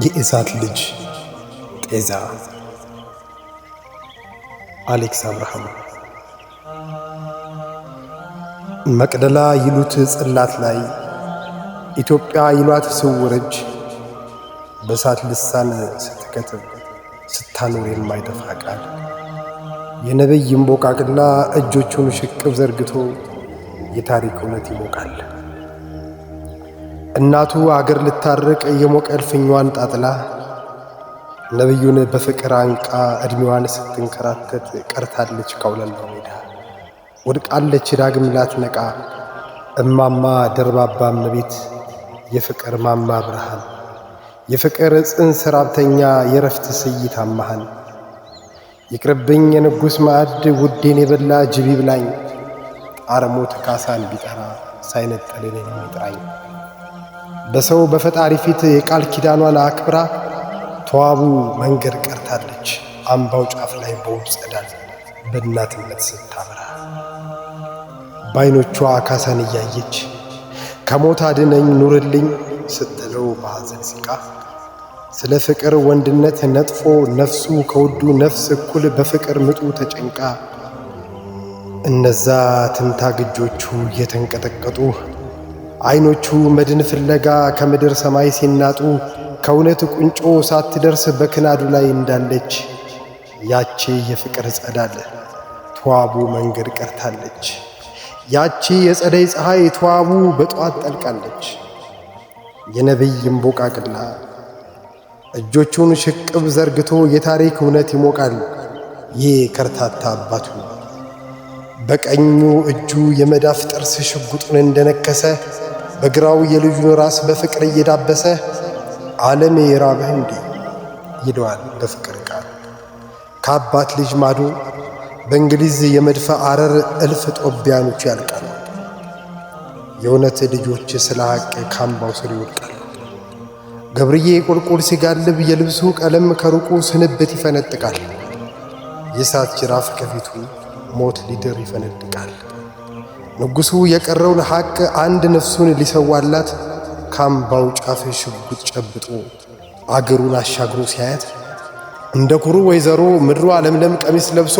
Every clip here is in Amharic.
የእሳት ልጅ ጤዛ አሌክስ አብርሃም። መቅደላ ይሉት ጽላት ላይ ኢትዮጵያ ይሏት ስውር እጅ በእሳት ልሳን ስትከትብ ስታኖር የማይጠፋ ቃል የነቢይ እምቦቃቅላ እጆቹን ሽቅብ ዘርግቶ የታሪክ እውነት ይሞቃል። እናቱ አገር ልታርቅ የሞቀ እልፍኟን ጣጥላ ነቢዩን በፍቅር አንቃ ዕድሜዋን ስትንከራተት ቀርታለች ካውላላው ሜዳ ወድቃለች ዳግም ላትነቃ እማማ ደርባባ እመቤት የፍቅር ማማ ብርሃን የፍቅር ጽንስ ራብተኛ የረፍት ስይት አማሃን ይቅርብኝ የንጉሥ ማዕድ ውዴን የበላ ጅብ ይብላኝ አረሞት ካሳን ቢጠራ ሳይነጠል እኔን የሚጥራኝ በሰው በፈጣሪ ፊት የቃል ኪዳኗን አክብራ ተዋቡ መንገድ ቀርታለች አምባው ጫፍ ላይ በውብ ጸዳል በእናትነት ስታበራ ባይኖቿ ካሳን እያየች ከሞት አድነኝ ኑርልኝ ስትለው በሐዘን ሲቃ ስለ ፍቅር ወንድነት ነጥፎ ነፍሱ ከውዱ ነፍስ እኩል በፍቅር ምጡ ተጨንቃ እነዛ ትንታግ እጆቹ እየተንቀጠቀጡ አይኖቹ መድን ፍለጋ ከምድር ሰማይ ሲናጡ ከእውነት ቁንጮ ሳትደርስ በክናዱ ላይ እንዳለች ያቺ የፍቅር ጸዳል ተዋቡ መንገድ ቀርታለች። ያቺ የጸደይ ፀሐይ ተዋቡ በጠዋት ጠልቃለች። የነቢይ እምቦቃቅላ እጆቹን ሽቅብ ዘርግቶ የታሪክ እውነት ይሞቃል። ይህ ከርታታ አባቱ በቀኙ እጁ የመዳፍ ጥርስ ሽጉጡን እንደነከሰ በግራው የልጁን ራስ በፍቅር እየዳበሰ ዓለም የራበህ እንዴ ይለዋል በፍቅር ቃል። ከአባት ልጅ ማዶ በእንግሊዝ የመድፈ አረር እልፍ ጦቢያኖች ያልቃሉ። የእውነት ልጆች ስለ ሐቅ ካምባው ስር ይወድቃሉ። ገብርዬ ቁልቁል ሲጋልብ የልብሱ ቀለም ከሩቁ ስንብት ይፈነጥቃል። የእሳት ጅራፍ ከፊቱ ሞት ሊድር ይፈነድቃል። ንጉሡ የቀረውን ሐቅ አንድ ነፍሱን ሊሰዋላት ካምባው ጫፍ ሽጉጥ ጨብጦ አገሩን አሻግሮ ሲያያት እንደ ኩሩ ወይዘሮ ምድሯ ለምለም ቀሚስ ለብሶ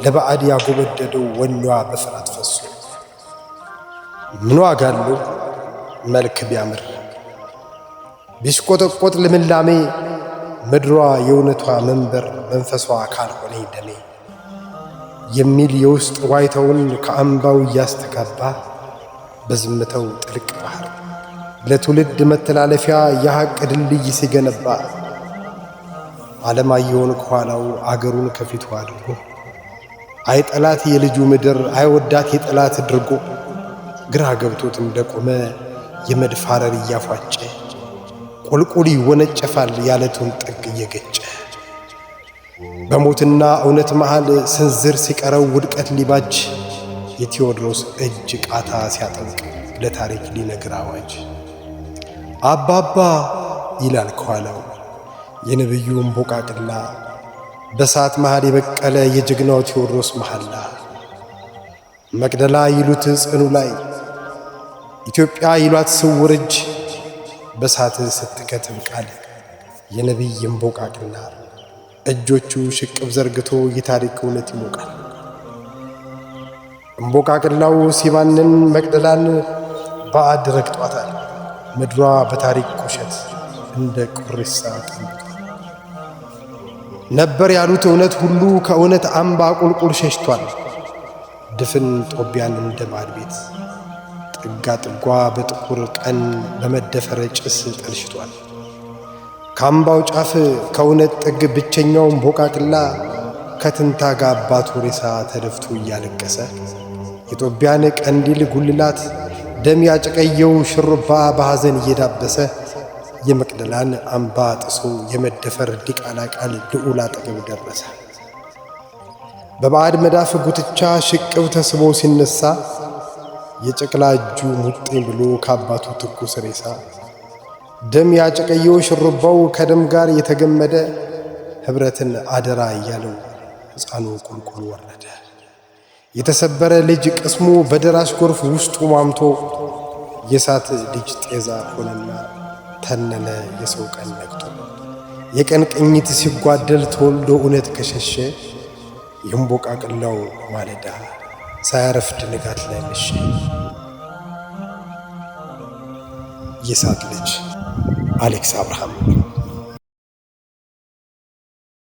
ለባዕድ ያጎበደደው ወኔዋ በፍርሃት ፈሶ ምን ዋጋ አለው መልክ ቢያምር ቢሽቆጠቆጥ ልምላሜ ምድሯ የእውነቷ መንበር መንፈሷ ካልሆነ ደሜ የሚል የውስጥ ዋይታውን ከአምባው እያስተጋባ በዝምተው ጥልቅ ባህር ለትውልድ መተላለፊያ የሐቅ ድልድይ ሲገነባ ዓለማየሁን ከኋላው አገሩን ከፊቱ አድርጎ አይጠላት የልጁ ምድር አይወዳት የጠላት ድርጎ ግራ ገብቶት እንደቆመ የመድፍ አረር እያፏጨ ቁልቁል ይወነጨፋል ያለቱን ጥግ እየገጨ በሞትና እውነት መሃል ስንዝር ሲቀረው ውድቀት ሊባጅ የቴዎድሮስ እጅ ቃታ ሲያጠብቅ ለታሪክ ሊነግር አዋጅ አባባ ይላል ከኋላው የነቢዩ እምቦቃቅላ በእሳት መሃል የበቀለ የጀግናው ቴዎድሮስ መሐላ መቅደላ ይሉት ጽኑ ላይ ኢትዮጵያ ይሏት ስውር እጅ በእሳት ስትከትብ ቃል የነቢይ እምቦቃቅላ እጆቹ ሽቅብ ዘርግቶ የታሪክ እውነት ይሞቃል። እምቦቃቅላው ሲባንን መቅደላን ባዕድ ረግጧታል። ምድሯ በታሪክ ቁሸት እንደ ቁርሳ ጠምቷል። ነበር ያሉት እውነት ሁሉ ከእውነት አምባ ቁልቁል ሸሽቷል። ድፍን ጦቢያን እንደ ማድ ቤት ጥጋ ጥጓ በጥቁር ቀን በመደፈረ ጭስ ጠልሽቷል። ካምባው ጫፍ ከእውነት ጥግ ብቸኛው እምቦቃቅላ ከትንታግ አባቱ ሬሳ ተደፍቶ እያለቀሰ የጦቢያን ቀንዲል ጉልላት ደም ያጨቀየው ሽሩባ በሐዘን እየዳበሰ የመቅደላን አምባ ጥሶ የመደፈር ዲቃላ ቃል ልዑል አጠገብ ደረሰ። በባዕድ መዳፍ ጉትቻ ሽቅብ ተስቦ ሲነሳ የጨቅላ እጁ ሙጥኝ ብሎ ከአባቱ ትኩስ ሬሳ ደም ያጨቀየው ሽሩባው ከደም ጋር የተገመደ ኅብረትን አደራ እያለው ሕፃኑ ቁልቁል ወረደ። የተሰበረ ልጅ ቅስሙ በደራሽ ጎርፍ ውስጡ ማምቶ የእሳት ልጅ ጤዛ ሆነና ተነነ የሰው ቀን ነግቶ። የቀን ቅኝት ሲጓደል ተወልዶ እውነት ከሸሸ የእምቦቃቅላው ማለዳ ሳያረፍድ ንጋት ላይ መሸ። የሳት ልጅ አሌክስ አብርሃም